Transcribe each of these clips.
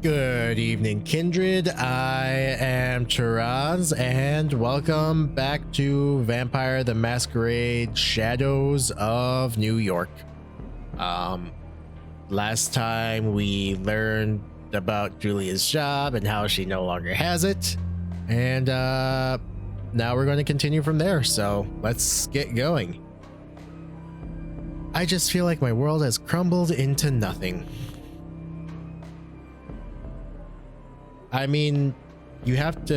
Good evening, kindred. I am Teranz, and welcome back to Vampire the Masquerade Shadows of New York. Last time we learned about Julia's job and how she no longer has it, and now we're going to continue from there, so let's get going. I just feel like my world has crumbled into nothing. I mean, you have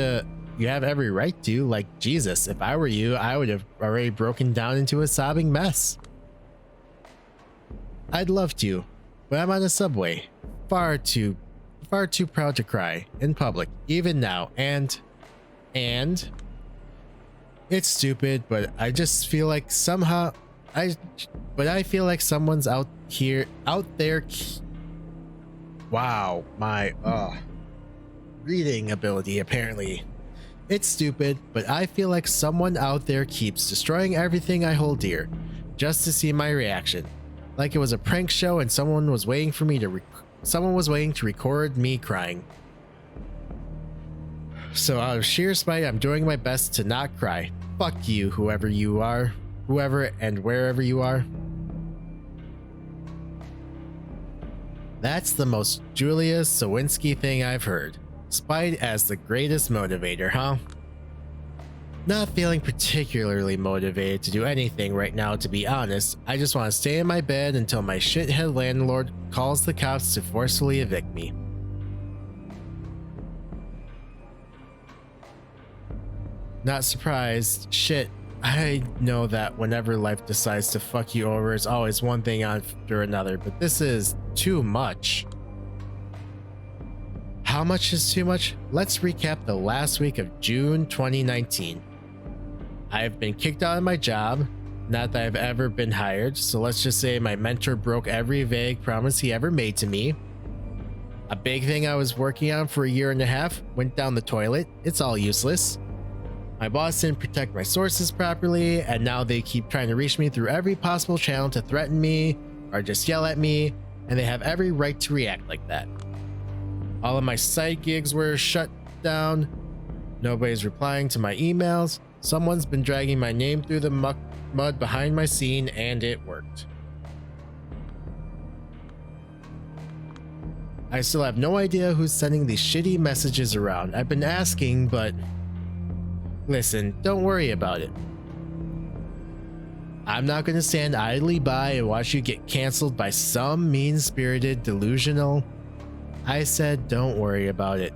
every right to, like Jesus. If I were you, I would have already broken down into a sobbing mess. I'd love to, but I'm on a subway, far too proud to cry in public, even now, and it's stupid, but I just feel like I feel like someone's out there. Wow, my reading ability, apparently. It's stupid, but I feel like someone out there keeps destroying everything I hold dear just to see my reaction. Like it was a prank show and someone was waiting to record me crying. So out of sheer spite, I'm doing my best to not cry. Fuck you, whoever you are, whoever and wherever you are. That's the most Julia Sawinski thing I've heard. Spite as the greatest motivator, huh? Not feeling particularly motivated to do anything right now, to be honest. I just want to stay in my bed until my shithead landlord calls the cops to forcefully evict me. Not surprised. Shit, I know that whenever life decides to fuck you over, it's always one thing after another, but this is too much. How much is too much? Let's recap the last week of June 2019. I've been kicked out of my job, not that I've ever been hired, so let's just say my mentor broke every vague promise he ever made to me. A big thing I was working on for a year and a half went down the toilet. It's all useless. My boss didn't protect my sources properly, and now they keep trying to reach me through every possible channel to threaten me or just yell at me, and they have every right to react like that. All of my side gigs were shut down. Nobody's replying to my emails. Someone's been dragging my name through the mud behind my scene, and it worked. I still have no idea who's sending these shitty messages around. I've been asking, but listen, don't worry about it. I'm not going to stand idly by and watch you get canceled by some mean-spirited, delusional. I said don't worry about it.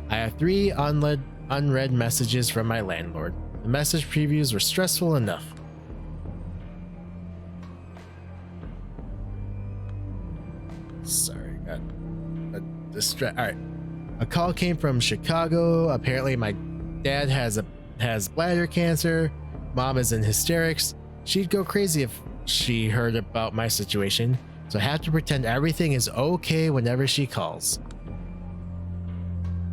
I have 3 unread messages from my landlord. The message previews were stressful enough. Sorry, got a distract. Alright. A call came from Chicago. Apparently my dad has bladder cancer. Mom is in hysterics. She'd go crazy if she heard about my situation. So I have to pretend everything is okay whenever she calls.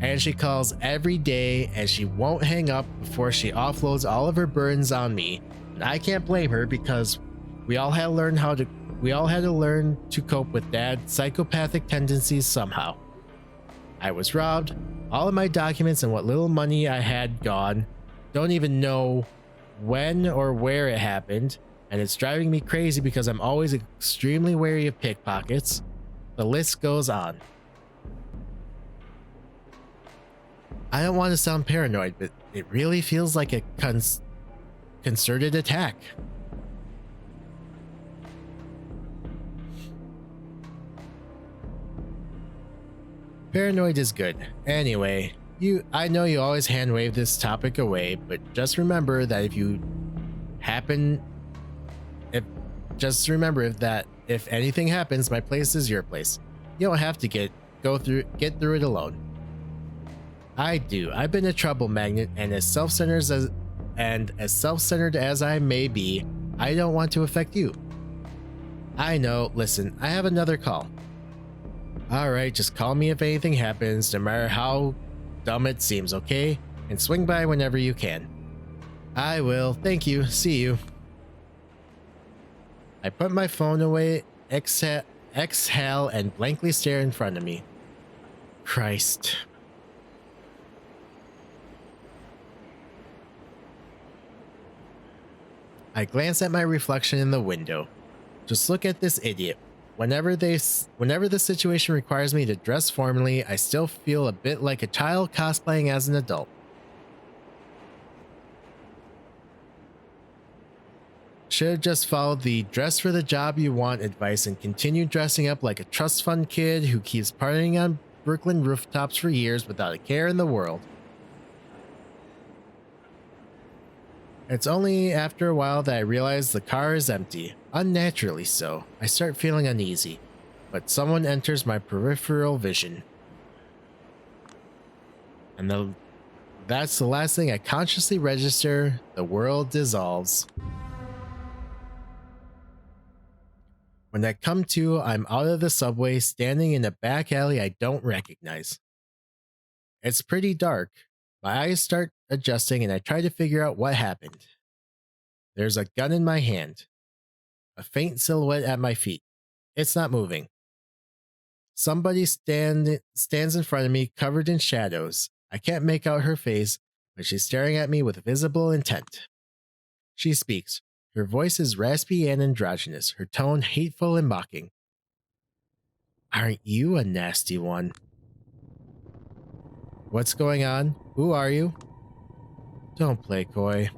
And she calls every day, and she won't hang up before she offloads all of her burdens on me. And I can't blame her because we all had to learn to cope with Dad's psychopathic tendencies somehow. I was robbed, all of my documents and what little money I had gone. Don't even know when or where it happened. And it's driving me crazy because I'm always extremely wary of pickpockets. The list goes on. I don't want to sound paranoid, but it really feels like a concerted attack. Paranoid is good. Anyway, I know you always hand wave this topic away, but just remember that if anything happens, my place is your place. You don't have to get through it alone. I do. I've been a trouble magnet, and as self-centered as I may be, I don't want to affect you. I know. Listen, I have another call. All right, just call me if anything happens, no matter how dumb it seems, okay? And swing by whenever you can. I will. Thank you. See you. I put my phone away, exhale, and blankly stare in front of me. Christ. I glance at my reflection in the window. Just look at this idiot. Whenever the situation requires me to dress formally, I still feel a bit like a child cosplaying as an adult. Should have just followed the dress for the job you want advice and continued dressing up like a trust fund kid who keeps partying on Brooklyn rooftops for years without a care in the world. It's only after a while that I realize the car is empty. Unnaturally so. I start feeling uneasy, but someone enters my peripheral vision. And that's the last thing I consciously register. The world dissolves. When I come to, I'm out of the subway, standing in a back alley I don't recognize. It's pretty dark. My eyes start adjusting and I try to figure out what happened. There's a gun in my hand. A faint silhouette at my feet. It's not moving. Somebody stands in front of me, covered in shadows. I can't make out her face, but she's staring at me with visible intent. She speaks. Her voice is raspy and androgynous, her tone hateful and mocking. Aren't you a nasty one? What's going on? Who are you? Don't play coy.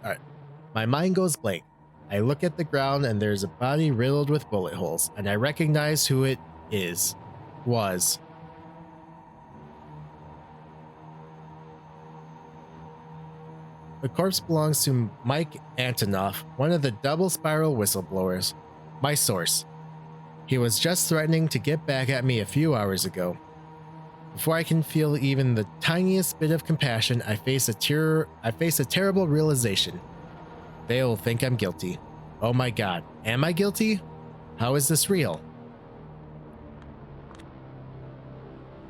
Alright. My mind goes blank. I look at the ground and there's a body riddled with bullet holes, and I recognize who it was. The corpse belongs to Mike Antonoff, one of the double spiral whistleblowers. My source. He was just threatening to get back at me a few hours ago. Before I can feel even the tiniest bit of compassion, I face a terrible realization. They'll think I'm guilty. Oh my god, am I guilty? How is this real?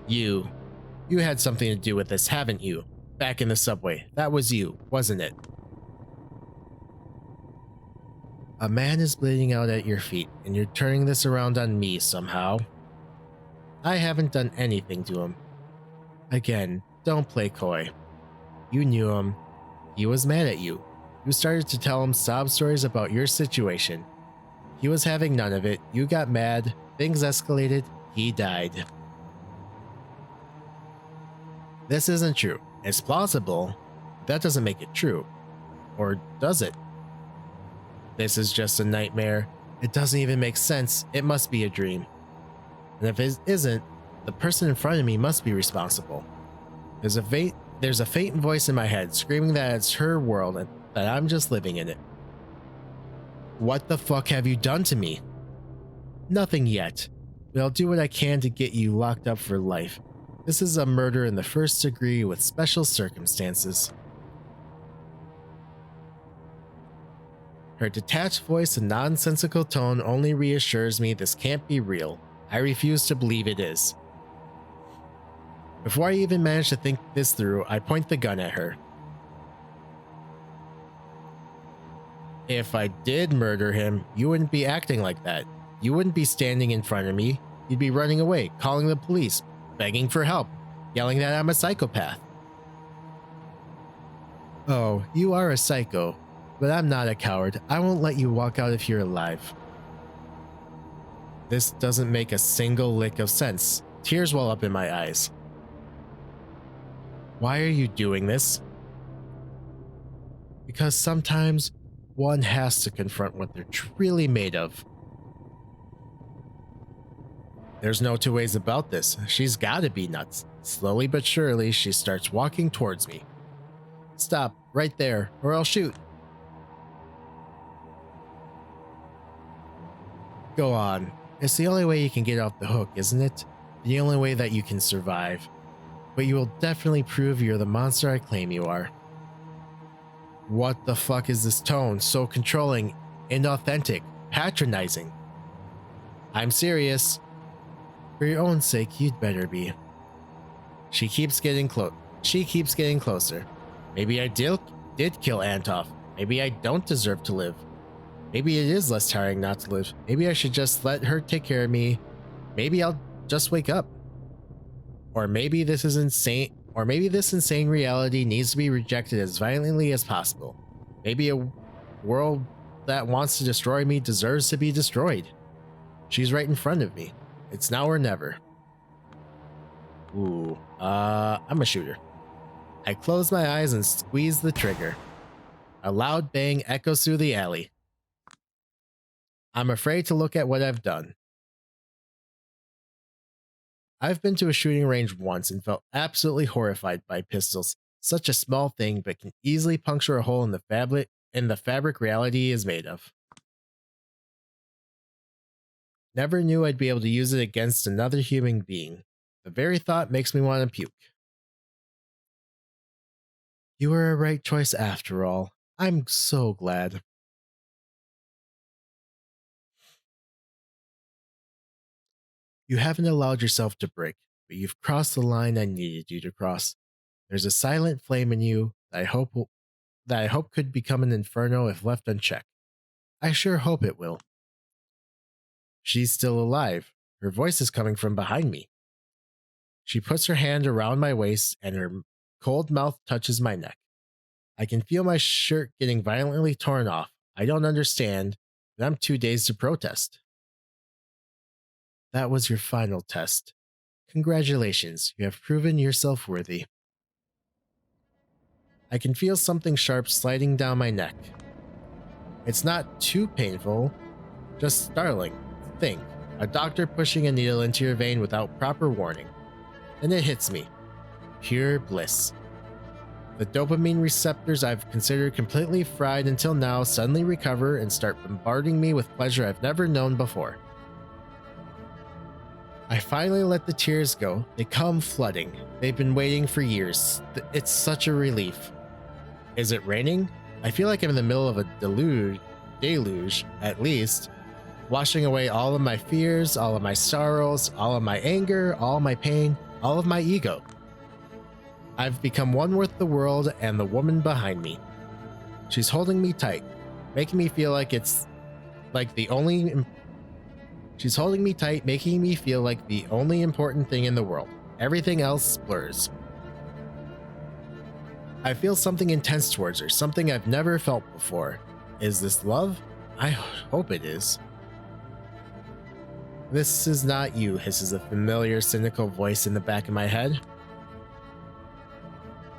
You had something to do with this, haven't you? Back in the subway. That was you, wasn't it? A man is bleeding out at your feet, and you're turning this around on me somehow. I haven't done anything to him. Again, don't play coy. You knew him. He was mad at you. You started to tell him sob stories about your situation. He was having none of it. You got mad. Things escalated. He died. This isn't true. It's plausible. That doesn't make it true. Or does it? This is just a nightmare. It doesn't even make sense. It must be a dream. And if it isn't, the person in front of me must be responsible. There's a faint voice in my head screaming that it's her world and that I'm just living in it. What the fuck have you done to me? Nothing yet, but I'll do what I can to get you locked up for life. This is a murder in the first degree with special circumstances. Her detached voice and nonsensical tone only reassures me this can't be real. I refuse to believe it is. Before I even manage to think this through, I point the gun at her. If I did murder him, you wouldn't be acting like that. You wouldn't be standing in front of me. You'd be running away, calling the police, begging for help, yelling that I'm a psychopath. Oh, you are a psycho, but I'm not a coward. I won't let you walk out if you're alive. This doesn't make a single lick of sense. Tears well up in my eyes. Why are you doing this? Because sometimes one has to confront what they're truly made of. There's no two ways about this. She's gotta be nuts. Slowly but surely, she starts walking towards me. Stop, right there, or I'll shoot. Go on. It's the only way you can get off the hook, isn't it? The only way that you can survive. But you will definitely prove you're the monster I claim you are. What the fuck is this tone? So controlling, inauthentic, patronizing. I'm serious. For your own sake, you'd better be. She keeps getting closer. Maybe I did kill Antoff. Maybe I don't deserve to live. Maybe it is less tiring not to live. Maybe I should just let her take care of me. Maybe I'll just wake up. Or maybe this is insane. Or maybe this insane reality needs to be rejected as violently as possible. Maybe a world that wants to destroy me deserves to be destroyed. She's right in front of me. It's now or never. Ooh, I'm a shooter. I close my eyes and squeeze the trigger. A loud bang echoes through the alley. I'm afraid to look at what I've done. I've been to a shooting range once and felt absolutely horrified by pistols. Such a small thing, but can easily puncture a hole in the fabric reality is made of. Never knew I'd be able to use it against another human being. The very thought makes me want to puke. You were a right choice after all. I'm so glad. You haven't allowed yourself to break, but you've crossed the line I needed you to cross. There's a silent flame in you that I hope could become an inferno if left unchecked. I sure hope it will. She's still alive. Her voice is coming from behind me. She puts her hand around my waist and her cold mouth touches my neck. I can feel my shirt getting violently torn off. I don't understand, but I'm too dazed to protest. That was your final test. Congratulations, you have proven yourself worthy. I can feel something sharp sliding down my neck. It's not too painful, just startling. Think, a doctor pushing a needle into your vein without proper warning. And it hits me. Pure bliss. The dopamine receptors I've considered completely fried until now suddenly recover and start bombarding me with pleasure I've never known before. I finally let the tears go. They come flooding. They've been waiting for years. It's such a relief. Is it raining? I feel like I'm in the middle of a deluge, at least, washing away all of my fears, all of my sorrows, all of my anger, all my pain, all of my ego. I've become one with the world and the woman behind me. She's holding me tight, making me feel like it's like the only... She's holding me tight, making me feel like the only important thing in the world. Everything else blurs. I feel something intense towards her, something I've never felt before. Is this love? I hope it is. This is not you, hisses a familiar, cynical voice in the back of my head.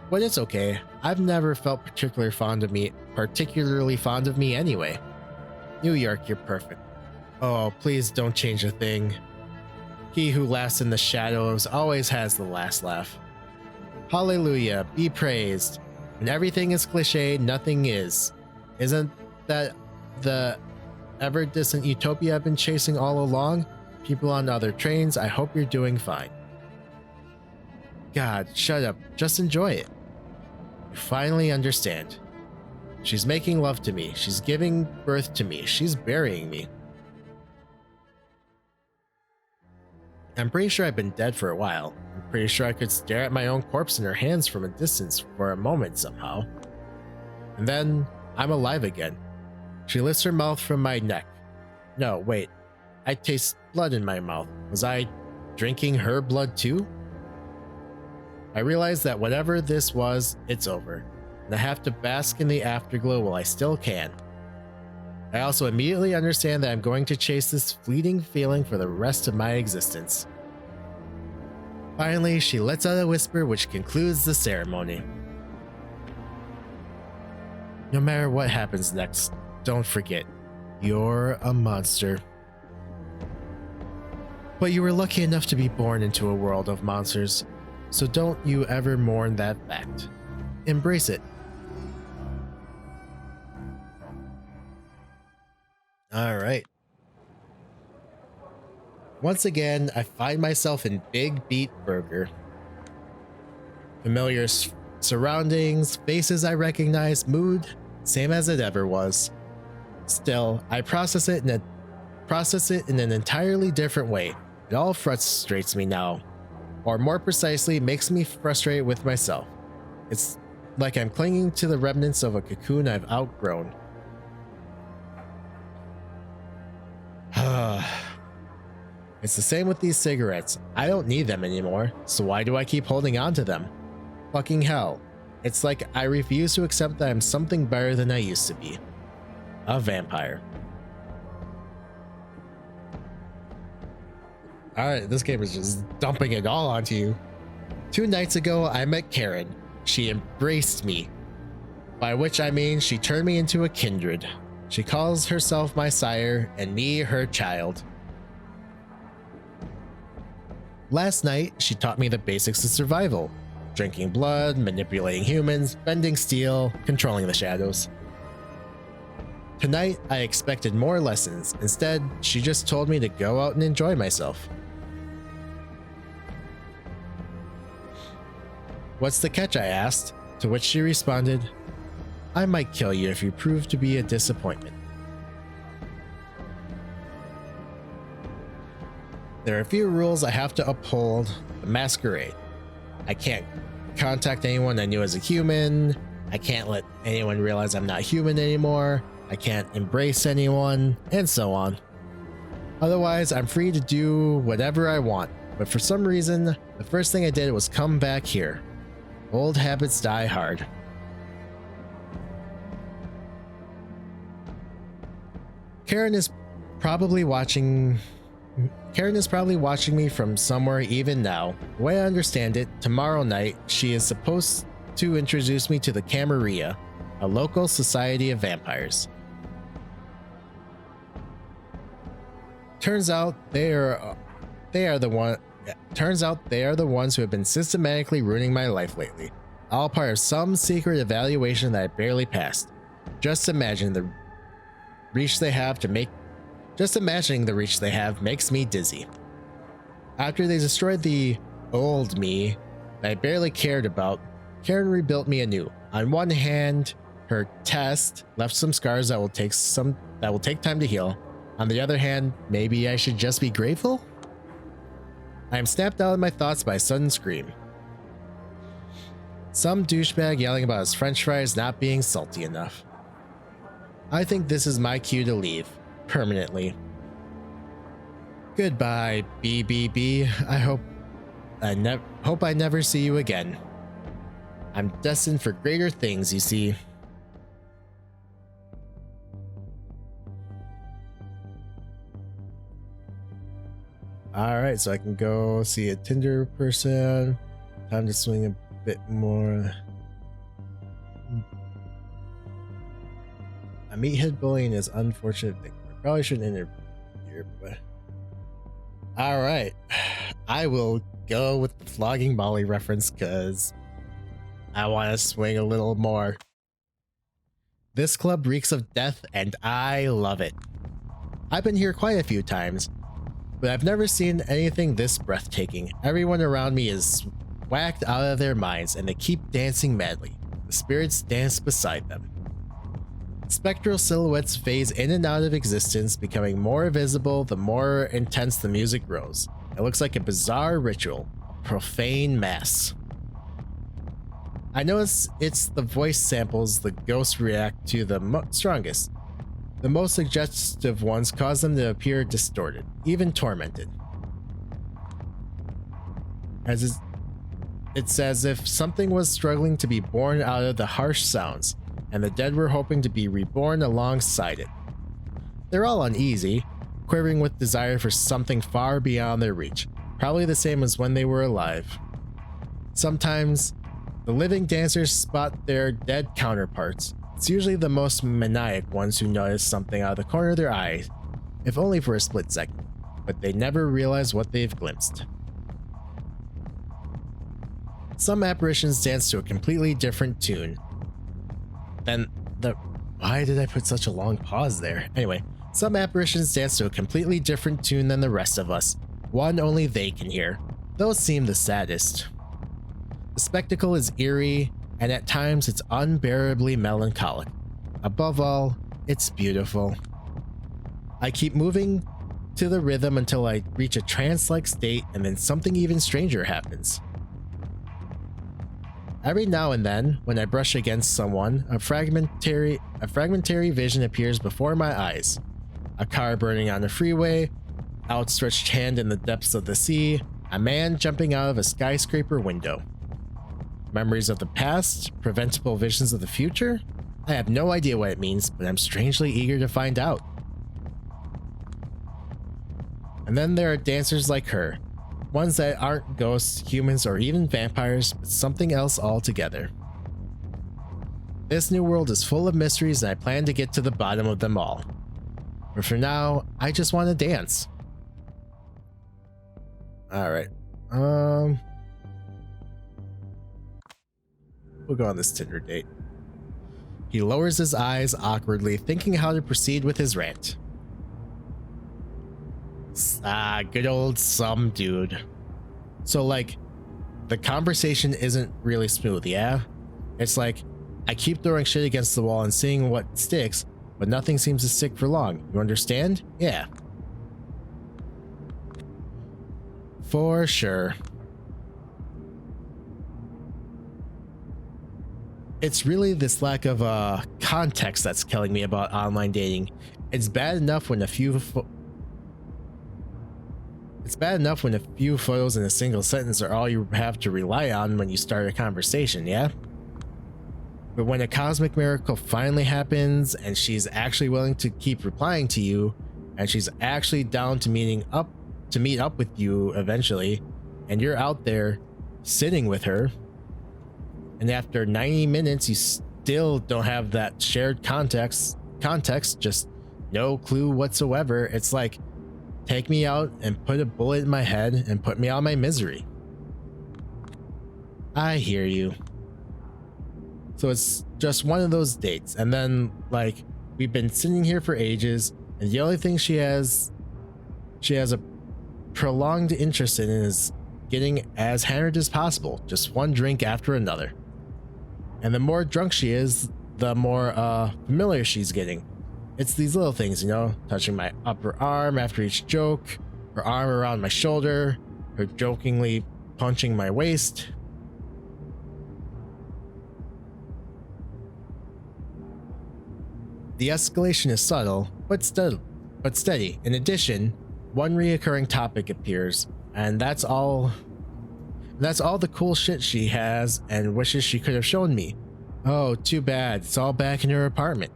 But it's okay. I've never felt particularly fond of me anyway. New York, you're perfect. Oh, please don't change a thing. He who laughs in the shadows always has the last laugh. Hallelujah, be praised. When everything is cliched, nothing is. Isn't that the ever-distant utopia I've been chasing all along? People on other trains, I hope you're doing fine. God, shut up. Just enjoy it. You finally understand. She's making love to me. She's giving birth to me. She's burying me. I'm pretty sure I've been dead for a while. I'm pretty sure I could stare at my own corpse in her hands from a distance for a moment somehow. And then, I'm alive again. She lifts her mouth from my neck. No, wait. I taste blood in my mouth. Was I drinking her blood too? I realize that whatever this was, it's over. And I have to bask in the afterglow while I still can. I also immediately understand that I'm going to chase this fleeting feeling for the rest of my existence. Finally, she lets out a whisper which concludes the ceremony. No matter what happens next, don't forget, you're a monster. But you were lucky enough to be born into a world of monsters, so don't you ever mourn that fact. Embrace it. Alright. Once again, I find myself in Big Beat Burger. Familiar surroundings, faces I recognize, mood, same as it ever was. Still, I process it in an entirely different way. It all frustrates me now. Or more precisely, makes me frustrated with myself. It's like I'm clinging to the remnants of a cocoon I've outgrown. It's the same with these cigarettes. I don't need them anymore, so why do I keep holding on to them? Fucking hell. It's like I refuse to accept that I'm something better than I used to be. A vampire. Alright, this game is just dumping it all onto you. 2 nights ago, I met Karen. She embraced me. By which I mean she turned me into a kindred. She calls herself my sire and me her child. Last night, she taught me the basics of survival. Drinking blood, manipulating humans, bending steel, controlling the shadows. Tonight, I expected more lessons. Instead, she just told me to go out and enjoy myself. What's the catch, I asked, to which she responded, I might kill you if you prove to be a disappointment. There are a few rules I have to uphold. The Masquerade. I can't contact anyone I knew as a human. I can't let anyone realize I'm not human anymore. I can't embrace anyone, and so on. Otherwise, I'm free to do whatever I want. But for some reason, the first thing I did was come back here. Old habits die hard. Karen is probably watching me from somewhere even now. The way I understand it, tomorrow night, she is supposed to introduce me to the Camarilla, a local society of vampires. Turns out they are the ones who have been systematically ruining my life lately. All part of some secret evaluation that I barely passed. Just imagining the reach they have makes me dizzy. After they destroyed the old me that I barely cared about, Karen rebuilt me anew. On one hand, her test left some scars that will take time to heal. On the other hand, maybe I should just be grateful? I am snapped out of my thoughts by a sudden scream. Some douchebag yelling about his french fries not being salty enough. I think this is my cue to leave. Permanently. Goodbye, BBB. I hope I never see you again. I'm destined for greater things, you see. Alright, so I can go see a Tinder person. Time to swing a bit more. A meathead bullying is unfortunate thing. I probably shouldn't interfere, but alright. I will go with the flogging Molly reference because I want to swing a little more. This club reeks of death and I love it. I've been here quite a few times, but I've never seen anything this breathtaking. Everyone around me is whacked out of their minds and they keep dancing madly. The spirits dance beside them. Spectral silhouettes phase in and out of existence, becoming more visible the more intense the music grows. It looks like a bizarre ritual, a profane mass. I notice it's the voice samples the ghosts react to the strongest. The most suggestive ones cause them to appear distorted, even tormented. It's as if something was struggling to be born out of the harsh sounds, and the dead were hoping to be reborn alongside it. They're all uneasy, quivering with desire for something far beyond their reach, probably the same as when they were alive. Sometimes, the living dancers spot their dead counterparts. It's usually the most maniac ones who notice something out of the corner of their eye, if only for a split second, but they never realize what they've glimpsed. Some apparitions dance to a completely different tune. Why did I put such a long pause there? Anyway, some apparitions dance to a completely different tune than the rest of us, one only they can hear. Those seem the saddest. The spectacle is eerie, and at times it's unbearably melancholic. Above all, it's beautiful. I keep moving to the rhythm until I reach a trance-like state, and then something even stranger happens. Every now and then, when I brush against someone, a fragmentary vision appears before my eyes. A car burning on the freeway, outstretched hand in the depths of the sea, a man jumping out of a skyscraper window. Memories of the past, preventable visions of the future? I have no idea what it means, but I'm strangely eager to find out. And then there are dancers like her, ones that aren't ghosts, humans, or even vampires, but something else altogether. This new world is full of mysteries, and I plan to get to the bottom of them all. But for now, I just want to dance. Alright. We'll go on this Tinder date. He lowers his eyes awkwardly, thinking how to proceed with his rant. Good old some dude. So like, the conversation isn't really smooth, yeah? It's like, I keep throwing shit against the wall and seeing what sticks, but nothing seems to stick for long. You understand? Yeah. For sure. It's really this lack of context that's killing me about online dating. It's bad enough when a few photos in a single sentence are all you have to rely on when you start a conversation, yeah? But when a cosmic miracle finally happens and she's actually willing to keep replying to you, and she's actually down to meet up with you eventually, and you're out there sitting with her, and after 90 minutes you still don't have that shared context, just no clue whatsoever, it's like, take me out and put a bullet in my head and put me out of my misery. I hear you. So it's just one of those dates, and then like, we've been sitting here for ages, and the only thing she has a prolonged interest in is getting as hammered as possible, just one drink after another. And the more drunk she is, the more familiar she's getting. It's these little things, you know, touching my upper arm after each joke, her arm around my shoulder, her jokingly punching my waist. The escalation is subtle, but steady. In addition, one reoccurring topic appears, and that's all the cool shit she has and wishes she could have shown me. Oh, too bad. It's all back in her apartment.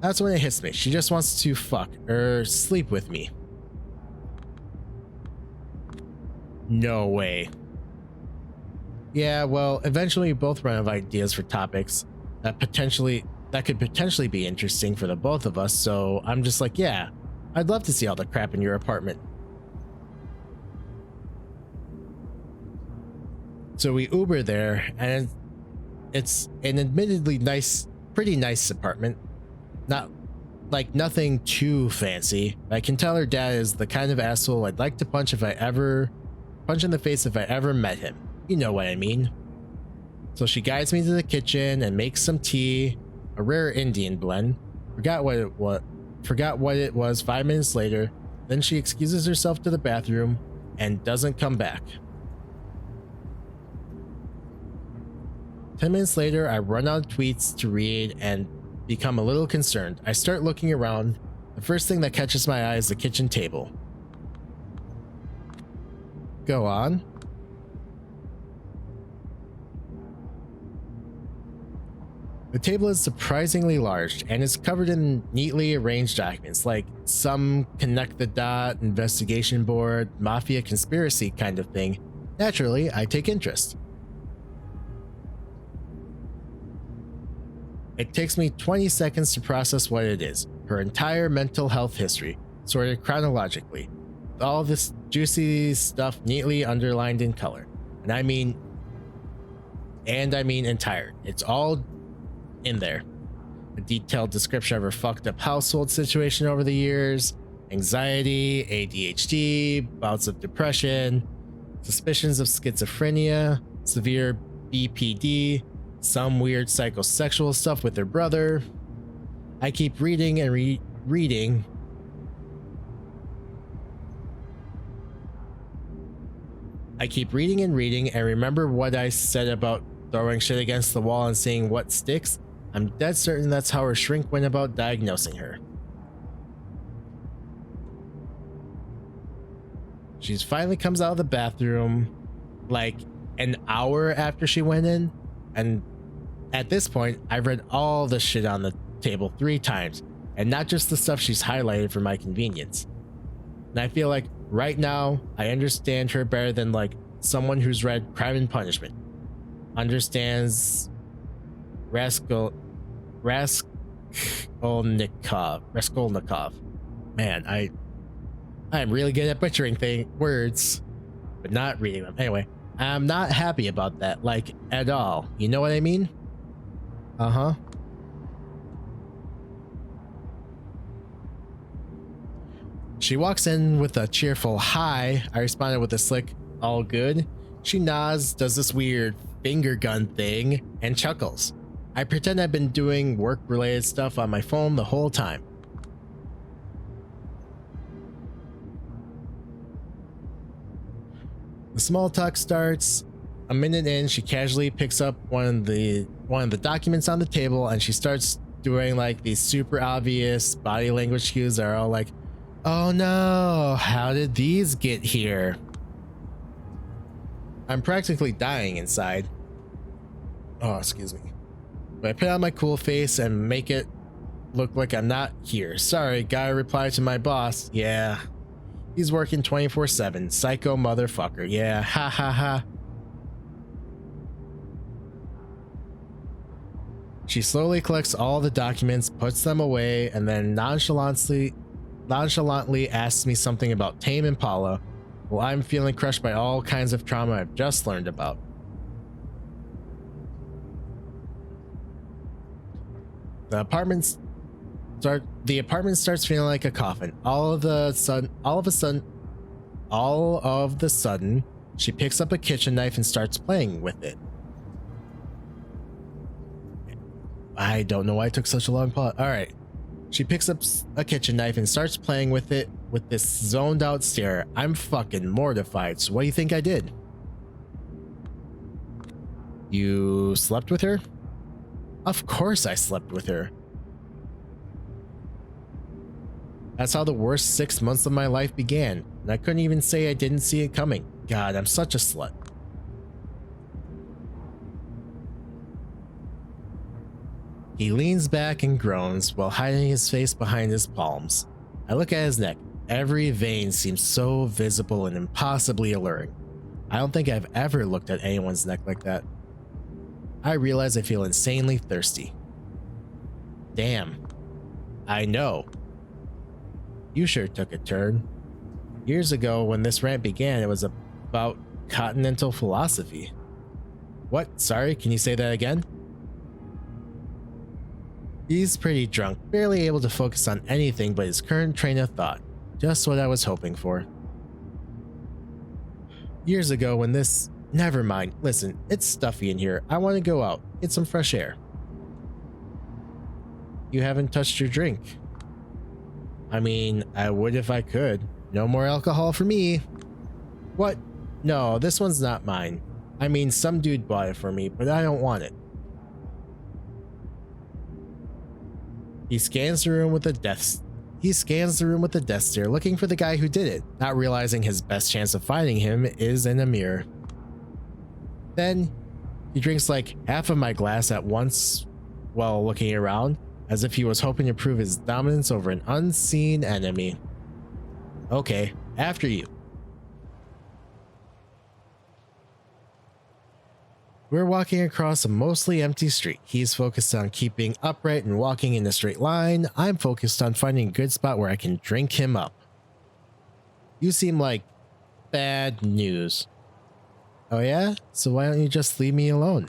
That's when it hits me. She just wants to fuck or sleep with me. No way. Yeah, well, eventually we both run out of ideas for topics that could potentially be interesting for the both of us, so I'm just like, yeah, I'd love to see all the crap in your apartment. So we Uber there, and it's an admittedly pretty nice apartment. Not like nothing too fancy. I can tell her dad is the kind of asshole I'd like to punch in the face if I ever met him. You know what I mean. So she guides me to the kitchen and makes some tea, a rare Indian blend. Forgot what it was 5 minutes later. Then she excuses herself to the bathroom and doesn't come back. 10 minutes later, I run out of tweets to read and become a little concerned. I start looking around. The first thing that catches my eye is the kitchen table. Go on. The table is surprisingly large and is covered in neatly arranged documents, like some connect the dot, investigation board, mafia conspiracy kind of thing. Naturally, I take interest. It takes me 20 seconds to process what it is. Her entire mental health history, sorted chronologically. All this juicy stuff neatly underlined in color. And I mean entire. It's all in there. A detailed description of her fucked up household situation over the years, anxiety, ADHD, bouts of depression, suspicions of schizophrenia, severe BPD, some weird psychosexual stuff with her brother. I keep reading and reading. I keep reading and reading and remember what I said about throwing shit against the wall and seeing what sticks. I'm dead certain that's how her shrink went about diagnosing her. She finally comes out of the bathroom like an hour after she went in. And at this point, I've read all the shit on the table 3 times, and not just the stuff she's highlighted for my convenience. And I feel like right now I understand her better than like someone who's read Crime and Punishment understands Raskolnikov. Man, I'm really good at butchering words, but not reading them. Anyway, I'm not happy about that, like, at all. You know what I mean? Uh-huh. She walks in with a cheerful hi. I responded with a slick, all good. She nods, does this weird finger gun thing, and chuckles. I pretend I've been doing work-related stuff on my phone the whole time. The small talk starts. A minute in, she casually picks up one of the documents on the table, and she starts doing like these super obvious body language cues that are all like, "Oh no, how did these get here?" I'm practically dying inside. Oh, excuse me. But I put on my cool face and make it look like I'm not here. Sorry, gotta reply to my boss. Yeah. He's working 24/7. Psycho motherfucker. Yeah, ha ha ha. She slowly collects all the documents, puts them away, and then nonchalantly asks me something about Tame Impala, while I'm feeling crushed by all kinds of trauma I've just learned about. The apartment starts feeling like a coffin. All of a sudden, she picks up a kitchen knife and starts playing with it. I don't know why I took such a long pause. All right. She picks up a kitchen knife and starts playing with it with this zoned out stare. I'm fucking mortified. So what do you think I did? You slept with her? Of course I slept with her. That's how the worst 6 months of my life began, and I couldn't even say I didn't see it coming. God, I'm such a slut. He leans back and groans while hiding his face behind his palms. I look at his neck. Every vein seems so visible and impossibly alluring. I don't think I've ever looked at anyone's neck like that. I realize I feel insanely thirsty. Damn. I know. You sure took a turn. Years ago, when this rant began, it was about continental philosophy. What? Sorry, can you say that again? He's pretty drunk, barely able to focus on anything but his current train of thought. Just what I was hoping for. Years ago when this... Never mind. Listen, it's stuffy in here. I want to go out, get some fresh air. You haven't touched your drink. I mean, I would if I could. No more alcohol for me. What? No, this one's not mine. I mean, some dude bought it for me, but I don't want it. He scans the room with a death stare, looking for the guy who did it, not realizing his best chance of finding him is in a mirror. Then, he drinks like half of my glass at once while looking around, as if he was hoping to prove his dominance over an unseen enemy. Okay, after you. We're walking across a mostly empty street. He's focused on keeping upright and walking in a straight line. I'm focused on finding a good spot where I can drink him up. You seem like bad news. Oh yeah? So why don't you just leave me alone?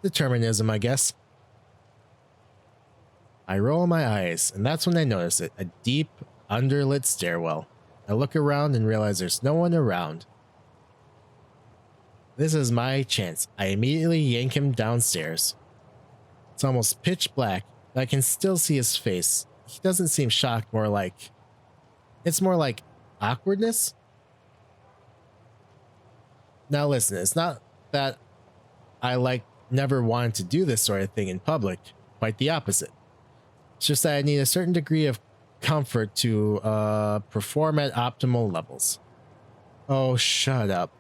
Determinism, I guess. I roll my eyes, and that's when I notice it. A deep, underlit stairwell. I look around and realize there's no one around. This is my chance. I immediately yank him downstairs. It's almost pitch black, but I can still see his face. He doesn't seem shocked, it's more like awkwardness. Now listen, it's not that I never wanted to do this sort of thing in public. Quite the opposite. It's just that I need a certain degree of comfort to perform at optimal levels. Oh, shut up.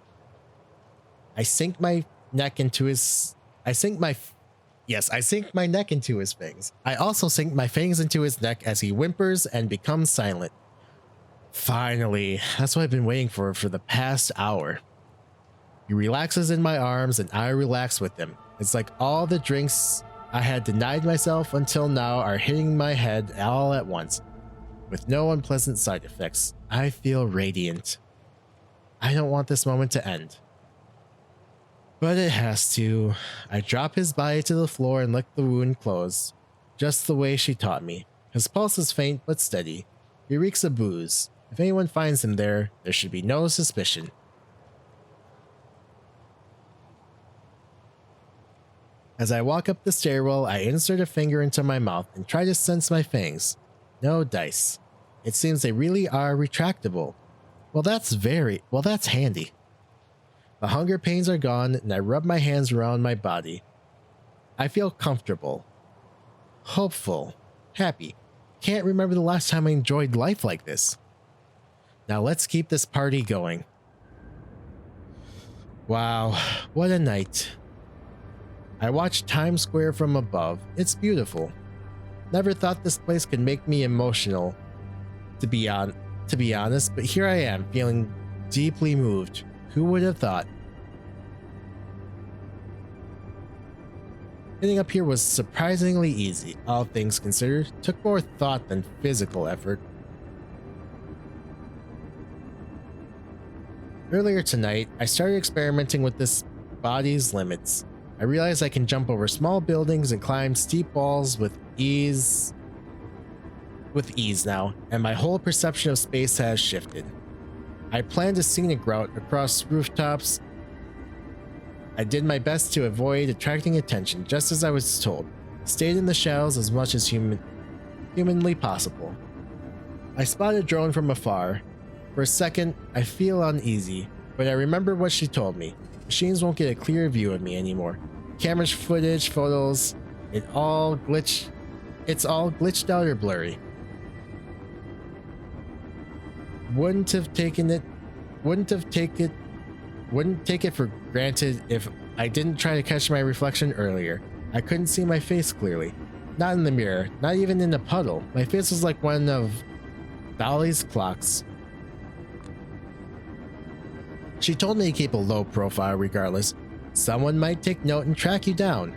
I sink my neck into his... I sink my neck into his fangs. I also sink my fangs into his neck as he whimpers and becomes silent. Finally, that's what I've been waiting for the past hour. He relaxes in my arms and I relax with him. It's like all the drinks I had denied myself until now are hitting my head all at once, with no unpleasant side effects. I feel radiant. I don't want this moment to end. But it has to. I drop his body to the floor and lick the wound close, just the way she taught me. His pulse is faint but steady. He reeks of booze. If anyone finds him there should be no suspicion. As I walk up the stairwell, I insert a finger into my mouth and try to sense my fangs. No dice. It seems they really are retractable. Well, that's handy. The hunger pains are gone and I rub my hands around my body. I feel comfortable, hopeful, happy. Can't remember the last time I enjoyed life like this. Now let's keep this party going. Wow, what a night. I watched Times Square from above. It's beautiful. Never thought this place could make me emotional, to be honest, but here I am, feeling deeply moved. Who would have thought? Getting up here was surprisingly easy, all things considered. Took more thought than physical effort. Earlier tonight, I started experimenting with this body's limits. I realized I can jump over small buildings and climb steep walls with ease now, and my whole perception of space has shifted. I planned a scenic route across rooftops. I did my best to avoid attracting attention, just as I was told. Stayed in the shadows as much as humanly possible. I spot a drone from afar. For a second, I feel uneasy, but I remember what she told me. Machines won't get a clear view of me anymore. Camera's footage, photos, it's all glitched out or blurry. Wouldn't take it for granted if I didn't try to catch my reflection earlier. I couldn't see my face clearly. Not in the mirror, not even in a puddle. My face was like one of Dolly's clocks. She told me to keep a low profile regardless. Someone might take note and track you down.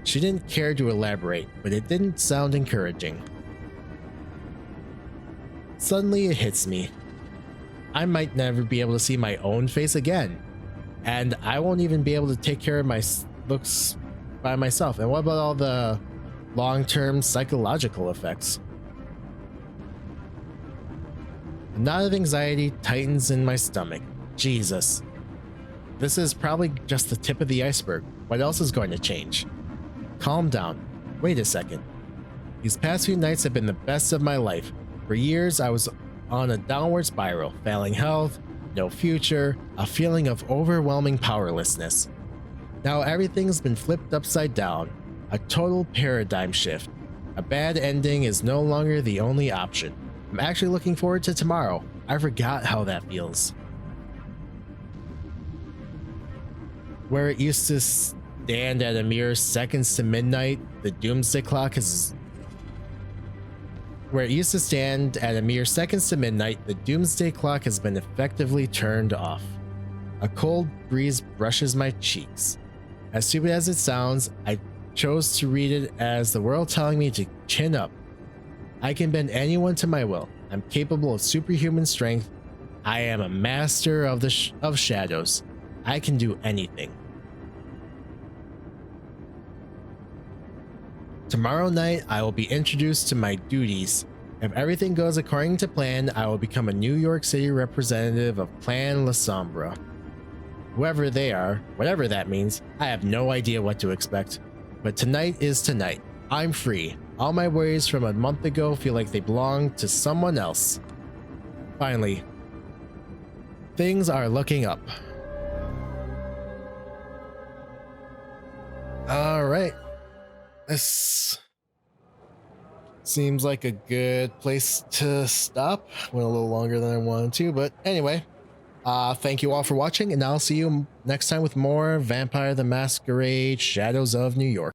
She didn't care to elaborate, but it didn't sound encouraging. Suddenly it hits me. I might never be able to see my own face again. And I won't even be able to take care of my looks by myself. And what about all the long-term psychological effects? A knot of anxiety tightens in my stomach. Jesus. This is probably just the tip of the iceberg. What else is going to change? Calm down. Wait a second. These past few nights have been the best of my life. For years, I was on a downward spiral, failing health, no future, a feeling of overwhelming powerlessness. Now everything's been flipped upside down, a total paradigm shift. A bad ending is no longer the only option. I'm actually looking forward to tomorrow. I forgot how that feels. Where it used to stand at a mere seconds to midnight, the doomsday clock has been effectively turned off. A cold breeze brushes my cheeks. As stupid as it sounds, I chose to read it as the world telling me to chin up. I can bend anyone to my will. I'm capable of superhuman strength. I am a master of shadows. I can do anything. Tomorrow night, I will be introduced to my duties. If everything goes according to plan, I will become a New York City representative of Clan Lasombra. Whoever they are, whatever that means, I have no idea what to expect. But tonight is tonight. I'm free. All my worries from a month ago feel like they belong to someone else. Finally, things are looking up. All right. Let's seems like a good place to stop. Went a little longer than I wanted to, but anyway, thank you all for watching, and I'll see you next time with more Vampire the Masquerade Shadows of New York.